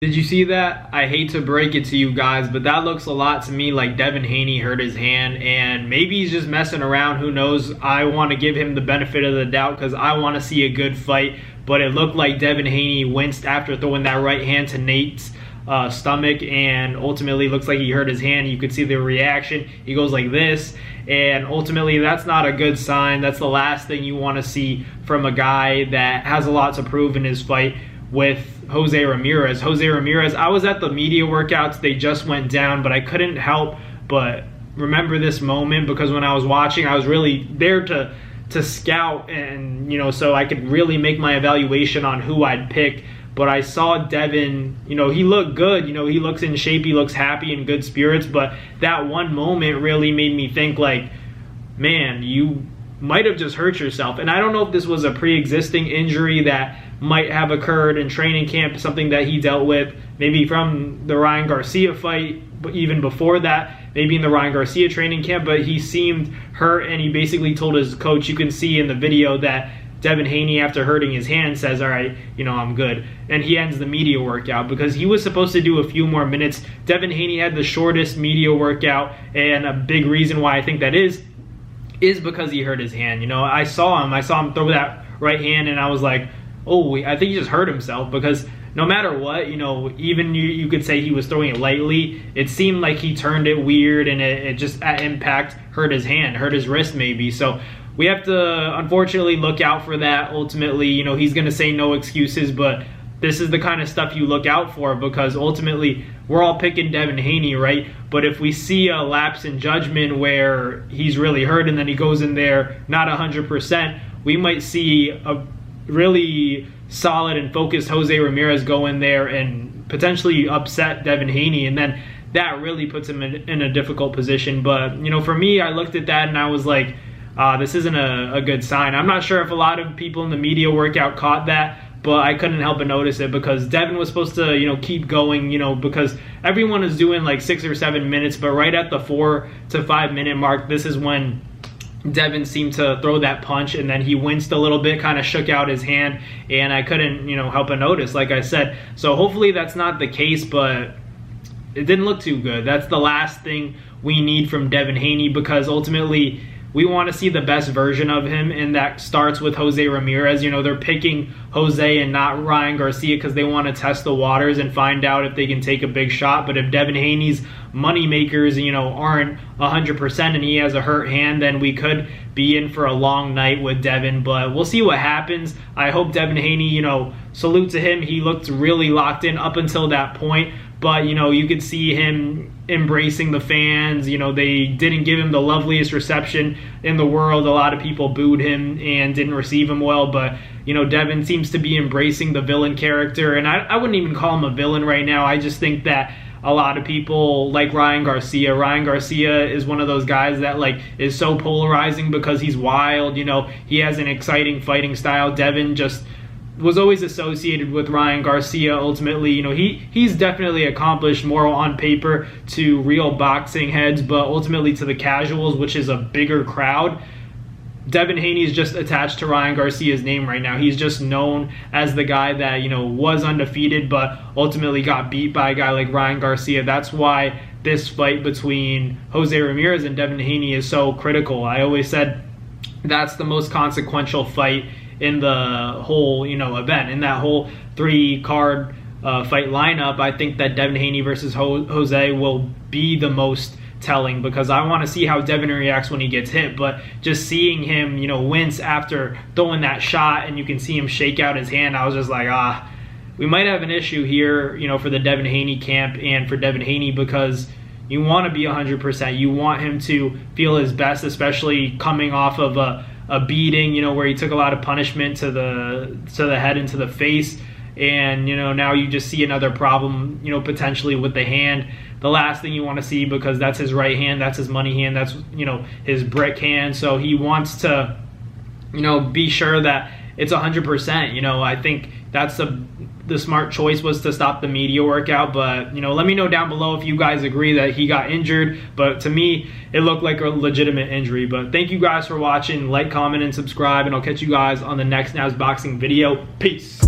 Did you see that? I hate to break it to you guys, but that looks a lot to me like Devin Haney hurt his hand, and maybe he's just messing around. Who knows? I want to give him the benefit of the doubt because I want to see a good fight, but it looked like Devin Haney winced after throwing that right hand to Nate's stomach, and ultimately looks like he hurt his hand. You could see the reaction. He goes like this, and ultimately that's not a good sign. That's the last thing you want to see from a guy that has a lot to prove in his fight with Jose Ramirez. Jose Ramirez, I was at the media workouts. They just went down, but I couldn't help but remember this moment because when I was watching, I was really there to scout, and so I could really make my evaluation on who I'd pick. But I saw Devin, he looked good. He looks in shape. He looks happy and good spirits. But that one moment really made me think like, man, you might have just hurt yourself. And I don't know if this was a pre-existing injury that might have occurred in training camp, something that he dealt with maybe from the Ryan Garcia fight, but even before that, maybe in the Ryan Garcia training camp. But he seemed hurt, and he basically told his coach, you can see in the video that Devin Haney, after hurting his hand, says, all right, I'm good. And he ends the media workout because he was supposed to do a few more minutes. Devin Haney had the shortest media workout, and a big reason why I think that is because he hurt his hand. I saw him throw that right hand, and I was like, oh, I think he just hurt himself, because no matter what, even you could say he was throwing it lightly, it seemed like he turned it weird, and it just at impact hurt his hand, hurt his wrist maybe. So we have to unfortunately look out for that. Ultimately, he's going to say no excuses, but this is the kind of stuff you look out for, because ultimately we're all picking Devin Haney, right? But if we see a lapse in judgment where he's really hurt and then he goes in there not 100%, we might see a really solid and focused Jose Ramirez go in there and potentially upset Devin Haney, and then that really puts him in a difficult position. But for me, I looked at that and I was like, this isn't a good sign. I'm not sure if a lot of people in the media workout caught that, but I couldn't help but notice it, because Devin was supposed to keep going, because everyone is doing like 6 or 7 minutes, but right at the 4 to 5 minute mark, this is when Devin seemed to throw that punch, and then he winced a little bit, kind of shook out his hand, and I couldn't, help but notice, like I said. So hopefully that's not the case, but it didn't look too good. That's the last thing we need from Devin Haney, because ultimately we want to see the best version of him, and that starts with Jose Ramirez. They're picking Jose and not Ryan Garcia because they want to test the waters and find out if they can take a big shot. But if Devin Haney's money makers, aren't 100% and he has a hurt hand, then we could be in for a long night with Devin. But we'll see what happens. I hope Devin Haney, salute to him. He looked really locked in up until that point. But, you could see him embracing the fans. They didn't give him the loveliest reception in the world. A lot of people booed him and didn't receive him well. But, Devin seems to be embracing the villain character. And I wouldn't even call him a villain right now. I just think that a lot of people like Ryan Garcia. Ryan Garcia is one of those guys that is so polarizing because he's wild. He has an exciting fighting style. Devin just was always associated with Ryan Garcia. Ultimately, he's definitely accomplished more on paper to real boxing heads, but ultimately to the casuals, which is a bigger crowd, Devin Haney is just attached to Ryan Garcia's name right now. He's just known as the guy that, was undefeated, but ultimately got beat by a guy like Ryan Garcia. That's why this fight between Jose Ramirez and Devin Haney is so critical. I always said that's the most consequential fight in the whole, event. In that whole 3-card fight lineup, I think that Devin Haney versus Jose will be the most telling, because I want to see how Devin reacts when he gets hit. But just seeing him, wince after throwing that shot, and you can see him shake out his hand, I was just like, we might have an issue here, for the Devin Haney camp and for Devin Haney, because you want to be 100%. You want him to feel his best, especially coming off of a beating, where he took a lot of punishment to the head and to the face. And, now you just see another problem, potentially with the hand. The last thing you want to see, because that's his right hand, that's his money hand, that's, his brick hand. So he wants to, be sure that it's 100%. I think that's the smart choice was to stop the media workout. But, let me know down below if you guys agree that he got injured. But to me, it looked like a legitimate injury. But thank you guys for watching. Like, comment, and subscribe. And I'll catch you guys on the next Now's Boxing video. Peace.